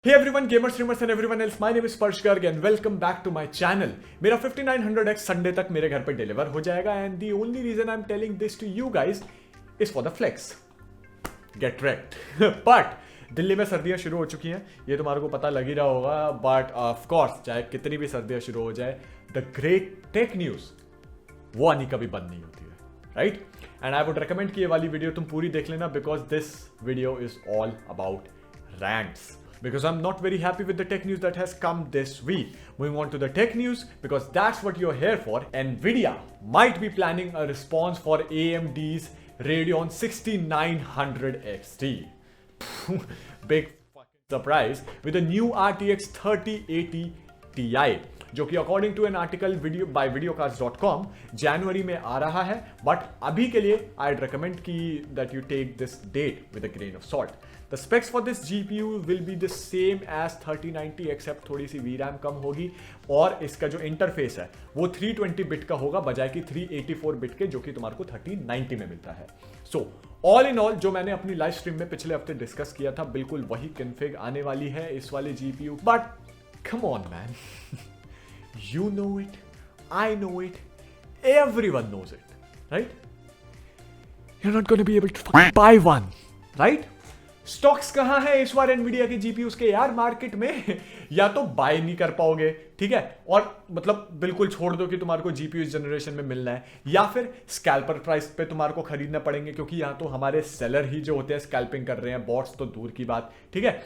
Hey everyone, gamers, streamers and everyone else, my name is Sparsh Garg and welcome back to my channel. मेरा 5900X Sunday तक मेरे घर पर deliver हो जाएगा and the only reason I'm telling this to you guys is for the flex. Get wrecked. But Delhi में सर्दियां शुरू हो चुकी हैं, ये तुम्हारे को पता लग ही रहा होगा. But of course, चाहे कितनी भी सर्दियां शुरू हो जाए, the great tech news वो आनी कभी बंद नहीं होती है, right? And I would recommend कि ये वाली वीडियो तुम पूरी देख लेना because this video is all about rants. Because I'm not very happy with the tech news that has come this week. Moving on to the tech news, because that's what you're here for. Nvidia might be planning a response for AMD's Radeon 6900 XT. Big fucking surprise with a new RTX 3080 Ti. जो कि according to an article video by videocast.com जनवरी में आ रहा है. But अभी के लिए आई रिकमेंड की that you take this date with a grain of salt. The specs for this GPU will be the same as 3090 except थोड़ी सी VRAM कम होगी और इसका जो इंटरफेस है वो 320 बिट का होगा बजाय कि 384 बिट के जो कि तुम्हारे को 3090 में मिलता है. सो ऑल इन ऑल जो मैंने अपनी लाइव स्ट्रीम में पिछले हफ्ते डिस्कस किया था बिल्कुल वही कन्फिग आने वाली है इस वाले GPU. But come on man, you know it, I know it, everyone knows it, right? You're not going to be able to buy one, right? Stocks कहां है इस बार एनवीडिया के जीपीयूज के यार मार्केट में? या तो बाय नहीं कर पाओगे, ठीक है, और मतलब बिल्कुल छोड़ दो कि तुम्हारे को जीपीयू इस जनरेशन में मिलना है, या फिर स्कैल्पर प्राइस पे तुम्हारे को खरीदना पड़ेंगे क्योंकि यहां तो हमारे सेलर ही जो होते हैं स्कैल्पिंग कर रहे हैं, बॉट्स तो दूर की बात, ठीक है.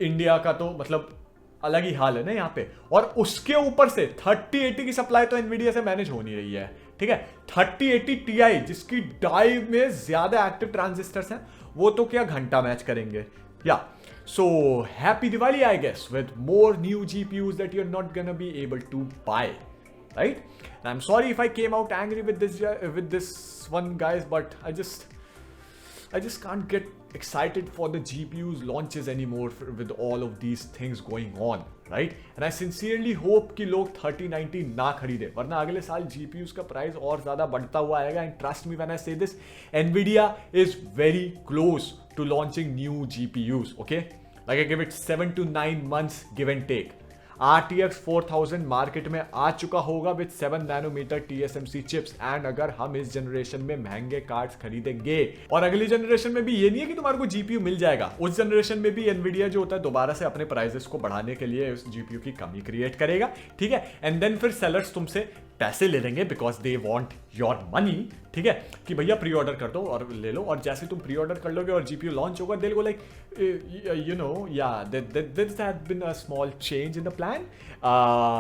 इंडिया का तो मतलब अलग ही हाल है ना यहाँ पे. और उसके ऊपर से 3080 की सप्लाई तो एनवीडिया से मैनेज हो नहीं रही है, ठीक है. 3080 Ti जिसकी डाई में ज्यादा एक्टिव ट्रांजिस्टर्स हैं वो तो क्या घंटा मैच करेंगे. या so happy Diwali I guess with more new GPUs that you are not gonna be able to buy, right. I am sorry if I came out angry with this one guys, but I just can't get excited for the GPU's launches anymore with all of these things going on, right? And I sincerely hope कि लोग 3090 ना खरीदे, वरना अगले साल GPUs का price और ज़्यादा बढ़ता हुआ आएगा. And trust me when I say this, Nvidia is very close to launching new GPUs, okay? Like I give it 7 to 9 months give and take. RTX 4000 market में आ चुका होगा विद 7 नैनोमीटर TSMC चिप्स. एंड अगर हम इस जनरेशन में महंगे कार्ड्स खरीदेंगे, और अगली जनरेशन में भी ये नहीं है कि तुम्हारे को जीपीयू मिल जाएगा, उस जनरेशन में भी एनवीडिया जो होता है दोबारा से अपने प्राइसेस को बढ़ाने के लिए उस जीपीयू की कमी क्रिएट करेगा, ठीक है. एंड देन फिर सेलर्स तुमसे पैसे ले लेंगे because they want your money, ठीक है, कि भैया प्री ऑर्डर कर दो और ले लो. और जैसे तुम प्री ऑर्डर कर लोगे और जीपीयू लॉन्च होगा, they will go like you know yeah this had been a small change in the plan.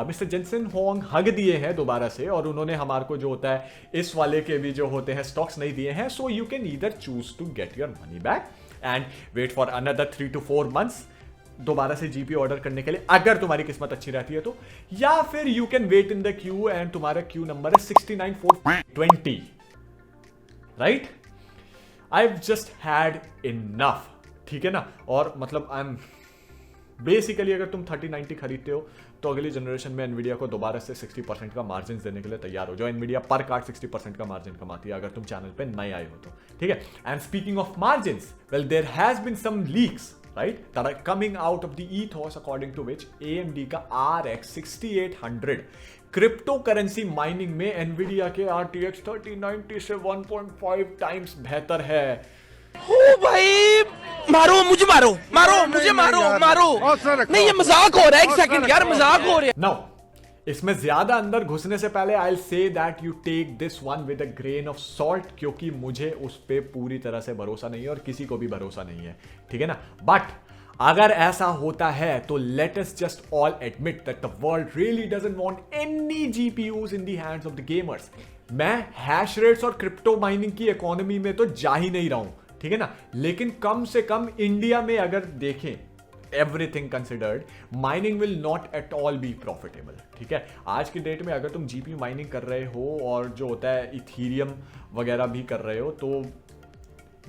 Mister Jensen Huang hug दिए हैं दोबारा से और उन्होंने हमारे को जो होता है इस वाले के भी जो होते हैं स्टॉक्स नहीं दिए हैं. So you can either choose to get your money back and wait for another 3 to 4 months दोबारा से जीपीयू ऑर्डर करने के लिए अगर तुम्हारी किस्मत अच्छी रहती है तो, या फिर you can wait in the queue and तुम्हारा क्यू नंबर है 69420, right. I just had enough, ठीक है ना. और मतलब आई एम बेसिकली अगर तुम 3090 खरीदते हो तो अगली जनरेशन में एनवीडिया को दोबारा से 60% का मार्जिन देने के लिए तैयार हो जाओ. एनवीडिया पर कार्ड 60% का मार्जिन कमाती है अगर तुम चैनल पे नए आए हो तो, ठीक है. And speaking of margin, well there has been some leaks, right, that are coming out of the ethos according to which AMD का RX 6800 क्रिप्टोकरेंसी माइनिंग में एनवीडिया के RTX 3090 से 1.5 टाइम्स बेहतर है. ओ भाई, मारो मुझे, मारो मारो मुझे, मारो मारो. नहीं ये मजाक हो रहा है, एक सेकंड यार, मजाक हो रहा है. नाउ इसमें ज्यादा अंदर घुसने से पहले I will say that you take this one with a grain of salt, क्योंकि मुझे उस पे पूरी तरह से भरोसा नहीं है और किसी को भी भरोसा नहीं है, ठीक है ना. बट अगर ऐसा होता है तो let us just all admit that the world really doesn't want any GPUs in the hands of the gamers. मैं हैश रेट्स और क्रिप्टो माइनिंग की इकोनॉमी में तो जा ही नहीं रहा हूं, ठीक है ना, लेकिन कम से कम इंडिया में अगर देखें everything considered, mining will not at all be profitable, ठीक है. आज की डेट में अगर तुम जीपीयू माइनिंग कर रहे हो और जो होता है इथीरियम वगैरह भी कर रहे हो, तो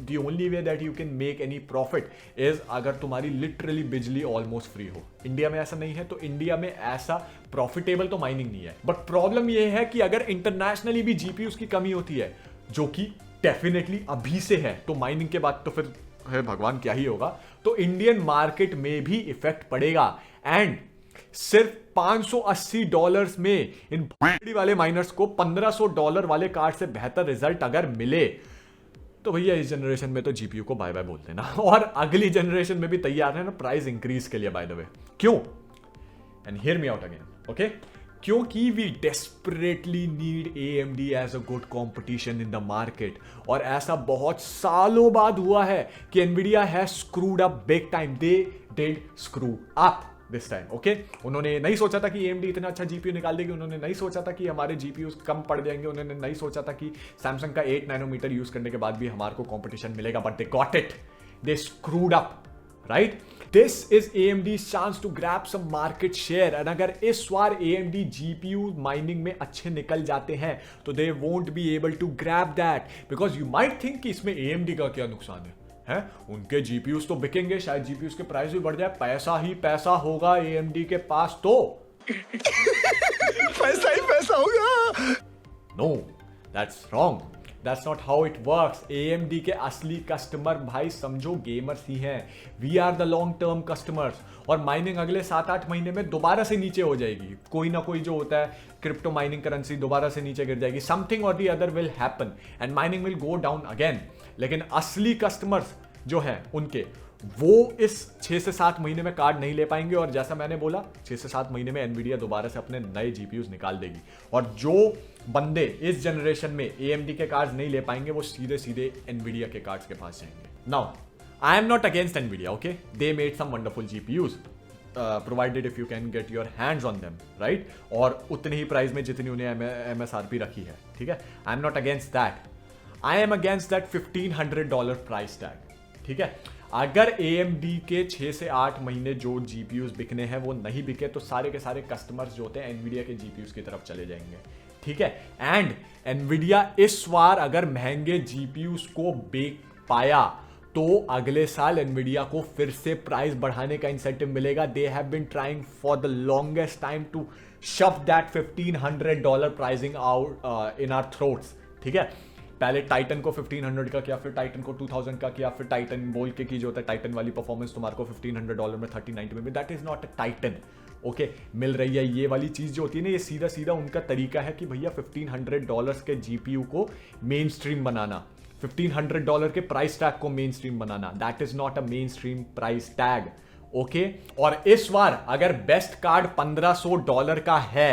the only way that you can make any profit is अगर तुम्हारी लिटरली बिजली ऑलमोस्ट फ्री हो. इंडिया में ऐसा नहीं है, तो इंडिया में ऐसा प्रॉफिटेबल तो माइनिंग नहीं है. बट प्रॉब्लम यह है कि अगर इंटरनेशनली भी जीपीयूज की कमी होती है, जो कि डेफिनेटली अभी से है, तो माइनिंग के बाद तो फिर है भगवान क्या ही होगा, तो इंडियन मार्केट में भी इफेक्ट पड़ेगा। एंड सिर्फ $580 में इन भाड़ी वाले माइनर्स को $1500 वाले कार्ड से बेहतर रिजल्ट अगर मिले तो भैया इस जनरेशन में तो जीपीयू को बाय बाय बोल देना, और अगली जनरेशन में भी तैयार है ना प्राइस इंक्रीज के लिए, बाय द वे। क्यों? And hear me out again, okay? क्योंकि we desperately need AMD as a good competition in the market, और ऐसा बहुत सालों बाद हुआ है कि Nvidia has screwed up big time. They did screw up this time, okay? उन्होंने नहीं सोचा था कि AMD इतना अच्छा जीपीयू निकाल देगी, उन्होंने नहीं सोचा था कि हमारे जीपीयू कम पड़ जाएंगे, उन्होंने नहीं सोचा था कि सैमसंग का 8 नैनोमीटर यूज करने के बाद भी हमारे को कंपटीशन मिलेगा, but they got it, they screwed up, right? This is AMD's chance to grab some market share, and अगर इस बार AMD GPU माइनिंग में अच्छे निकल जाते हैं तो they won't be able to grab that, because you might think कि इसमें AMD का क्या नुकसान है? उनके GPUs तो बिकेंगे, शायद GPUs के प्राइस भी बढ़ जाए, पैसा ही पैसा होगा AMD के पास तो। पैसा ही पैसा होगा। No, that's wrong. That's not how it works. AMD के असली कस्टमर भाई समझो गेमर्स ही हैं। We are the long term customers. और माइनिंग अगले 7-8 महीने में दोबारा से नीचे हो जाएगी। कोई ना कोई जो होता है क्रिप्टो माइनिंग करेंसी दोबारा से नीचे गिर जाएगी। Something or the other will happen and mining will go down again. लेकिन असली कस्टमर्स जो हैं उनके, वो इस 6 से 7 महीने में कार्ड नहीं ले पाएंगे, और जैसा मैंने बोला 6 से 7 महीने में एनवीडिया दोबारा से अपने नए जीपीयूज निकाल देगी, और जो बंदे इस जनरेशन में AMD के कार्ड्स नहीं ले पाएंगे वो सीधे सीधे एनवीडिया के कार्ड्स के पास जाएंगे। Now I am not against Nvidia, okay? They made some wonderful GPUs provided if you can get your hands on them, right? और उतनी ही प्राइस में जितनी उन्हें MSRP रखी है, ठीक है? आई am not against that, I am against that $1500 price tag, ठीक है? अगर AMD के 6 से 8 महीने जो GPUs बिकने हैं वो नहीं बिके तो सारे के सारे कस्टमर्स जो होते हैं एनवीडिया के GPUs की तरफ चले जाएंगे, ठीक है? एंड एनवीडिया इस बार अगर महंगे GPUs को बेच पाया तो अगले साल एनवीडिया को फिर से प्राइस बढ़ाने का इंसेंटिव मिलेगा। They have been trying for the longest time to shove that $1500 pricing out in our throats, ठीक है? पहले टाइटन को 1500 का किया, फिर टाइटन को 2000 का किया, फिर टाइटन बोल के की जो होता है टाइटन वाली परफॉर्मेंस तुम्हारे को $1500 में 3090 में, that is not a Titan, okay? मिल रही है ये वाली चीज जो होती है ना, ये सीधा सीधा उनका तरीका है कि भैया $1500 के जीपीयू को मेन स्ट्रीम बनाना, $1500 के प्राइस टैग को main stream banana, that is not a main stream price tag, okay? और इस बार अगर बेस्ट कार्ड $1500 का है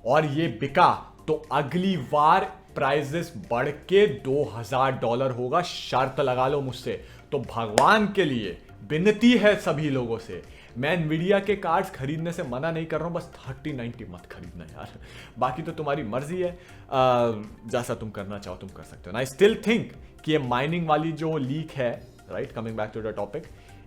और ये बिका तो अगली बार प्राइजेस बढ़ के $2000 होगा, शर्त लगा लो मुझसे। तो भगवान के लिए विनती है सभी लोगों से, मैं एनवीडिया के कार्ड्स खरीदने से मना नहीं कर रहा हूं, बस 3090 मत खरीदना यार, बाकी तो तुम्हारी मर्जी है, जैसा तुम करना चाहो तुम कर सकते हो। आई स्टिल थिंक कि ये माइनिंग वाली जो लीक है, right, coming back to the topic,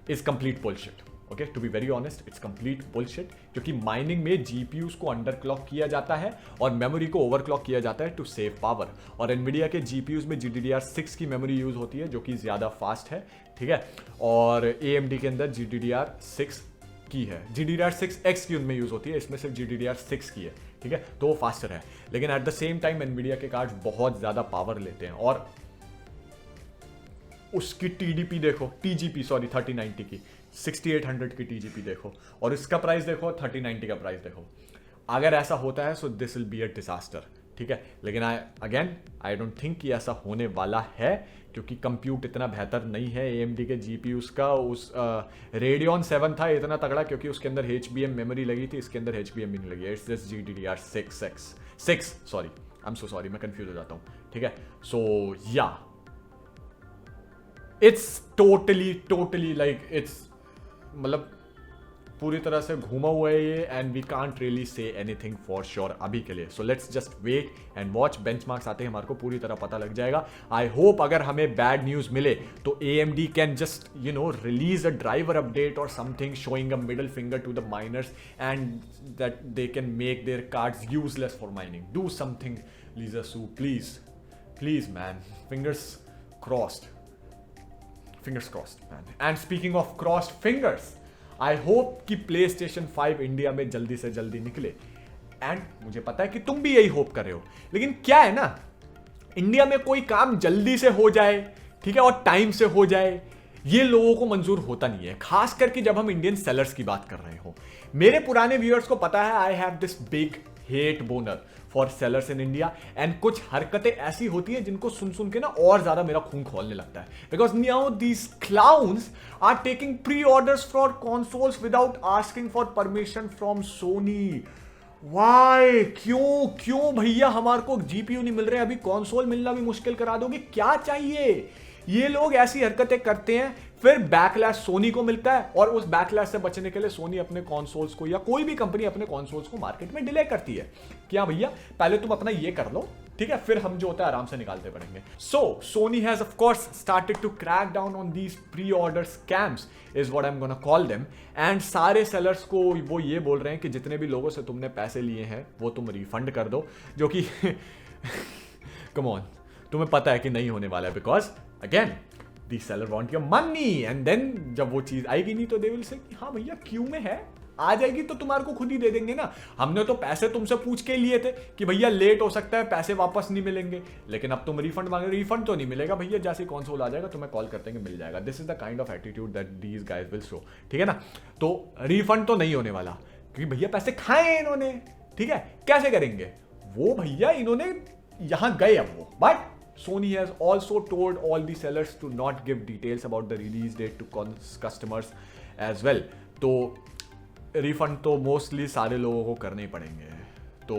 is complete bullshit, okay? To be very honest, it's complete bullshit, क्योंकि माइनिंग में जीपीयूज को अंडर क्लॉक किया जाता है और मेमोरी को ओवर क्लॉक किया जाता है टू सेव पावर, और एनवीडिया के जीपीयूज में GDDR6 की मेमोरी यूज होती है जो कि ज्यादा फास्ट है, ठीक है? और AMD के अंदर GDDR6 की है, GDDR6X की उनमें यूज होती है, इसमें सिर्फ GDDR6 की है, ठीक है? तो वो फास्टर है, लेकिन at the same time Nvidia के कार्ड्स बहुत ज्यादा पावर लेते हैं, और उसकी TDP देखो, TGP सॉरी 3090 की 6800 की TGP देखो, और इसका प्राइस देखो, 3090 का प्राइस देखो। अगर ऐसा होता है so this will be a disaster, ठीक है? लेकिन आई डोंट थिंक कि ऐसा होने वाला है, क्योंकि कंप्यूट इतना बेहतर नहीं है AMD के GPUs का। उस Radeon 7 था इतना तगड़ा क्योंकि उसके अंदर HBM मेमोरी लगी थी, इसके अंदर HBM भी नहीं लगी है, it's just GDDR6 sorry, I am so sorry, मैं कंफ्यूज हो जाता हूँ, ठीक है? सो या इट्स टोटली लाइक इट्स, मतलब पूरी तरह से घूमा हुआ है ये, and we can't really say anything for sure अभी के लिए। So let's just wait and watch, benchmarks आते हैं हमारे को पूरी तरह पता लग जाएगा। आई होप अगर हमें बैड न्यूज मिले तो AMD can just release a driver update और something showing a middle finger to the miners and that they can make their cards useless for mining. Do something Lisa Su, please man, fingers crossed man. And speaking of crossed fingers, I hope कि PlayStation 5 India में जल्दी से जल्दी निकले, and मुझे पता है कि तुम भी यही होप कर रहे हो, लेकिन क्या है ना, इंडिया में कोई काम जल्दी से हो जाए, ठीक है, और टाइम से हो जाए, ये लोगों को मंजूर होता नहीं है, खास करके जब हम इंडियन सेलर्स की बात कर रहे हो। मेरे पुराने व्यूअर्स को पता है I have this big hate बोनर for sellers in India, and कुछ हरकतें ऐसी होती है जिनको सुन सुन के ना और ज्यादा मेरा खून खोलने लगता है। Because now these clowns are taking pre orders for consoles without asking for permission from Sony. Why, क्यों भैया हमारे को जीपीयू नहीं मिल रहे, अभी कंसोल मिलना भी मुश्किल करा दोगे, क्या चाहिए? ये लोग ऐसी हरकतें करते हैं, फिर बैकलैश सोनी को मिलता है, और उस बैकलैश से बचने के लिए सोनी अपने कंसोल्स को, या कोई भी कंपनी अपने कंसोल्स को मार्केट में डिले करती है। क्या भैया, पहले तुम अपना ये कर लो, ठीक है, फिर हम जो होता है आराम से निकालते पड़ेंगे। So Sony has of course started to crack down on these pre order scams is what I am gonna call them, and सारे सेलर्स को वो ये बोल रहे हैं कि जितने भी लोगों से तुमने पैसे लिए हैं वो तुम रिफंड कर दो, जो कि कम ऑन, तुम्हें पता है कि नहीं होने वाला है, because again the seller want your money, and then जब वो चीज आएगी नहीं तो दे विल से हाँ भैया क्यों में है, आ जाएगी तो तुम्हारे को खुद ही दे देंगे ना। हमने तो पैसे तुमसे पूछ के लिए थे कि भैया लेट हो सकता है, पैसे वापस नहीं मिलेंगे, लेकिन अब तुम रिफंड मांगे, रिफंड तो नहीं मिलेगा भैया, जैसे कंसोल आ जाएगा तुम्हें कॉल करते हैं मिल जाएगा। This is the kind of attitude that these guys will show, ठीक है ना। तो रिफंड तो नहीं होने वाला, क्योंकि भैया पैसे खाए इन्होंने, ठीक है, कैसे करेंगे वो भैया, इन्होंने यहां गए अब वो, but Sony has also told all the sellers to not give details about the release date to customers as well. तो रिफंड तो मोस्टली सारे लोगों को करने ही पड़ेंगे, तो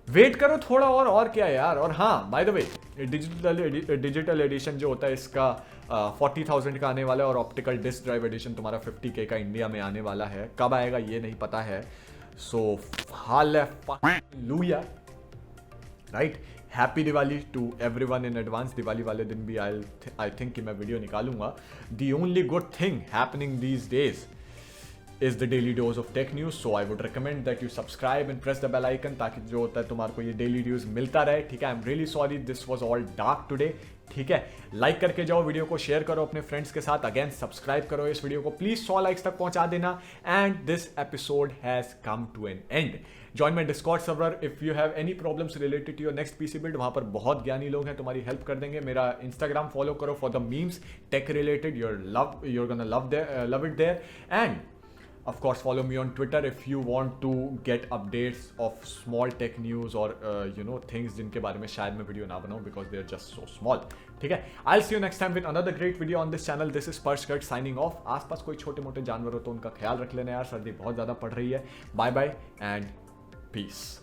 वेट करो थोड़ा और क्या यार। और हाँ, bye the way, digital addition जो होता है इसका 40,000 का आने वाला है, और ऑप्टिकल डिस्क ड्राइव एडिशन तुम्हारा 50K का इंडिया में आने वाला है। कब आएगा ये नहीं पता है, so hallelujah, right. Happy Diwali to everyone in advance. Diwali वाले दिन भी आई थिंक कि मैं वीडियो निकालूंगा। The only good thing happening these days is the daily dose of tech news, so I would recommend that you subscribe and press the bell icon ताकि जो होता है तुम्हारे को ये daily news मिलता रहे, ठीक है। I'm really sorry this was all dark today, ठीक है। लाइक करके जाओ, वीडियो को शेयर करो अपने फ्रेंड्स के साथ, अगेन सब्सक्राइब करो इस वीडियो को, प्लीज 100 लाइक्स तक पहुंचा देना। And this episode has come to an end. Join my Discord server if you have any problems related to your next PC build, वहां पर बहुत ज्ञानी लोग हैं, तुम्हारी हेल्प कर देंगे। मेरा इंस्टाग्राम फॉलो करो for the memes tech related, you're gonna love it there. And of course follow me on Twitter if you want to get updates of small tech news or things जिनके बारे में शायद मैं video ना बनाऊं because they are just so small, ठीक है। I'll see you next time with another great video on this channel. This is Sparsh Garg signing off. आसपास कोई छोटे मोटे जानवर हो तो उनका ख्याल रख लेना यार, सर्दी बहुत ज़्यादा पड़ रही है। Bye bye and piece.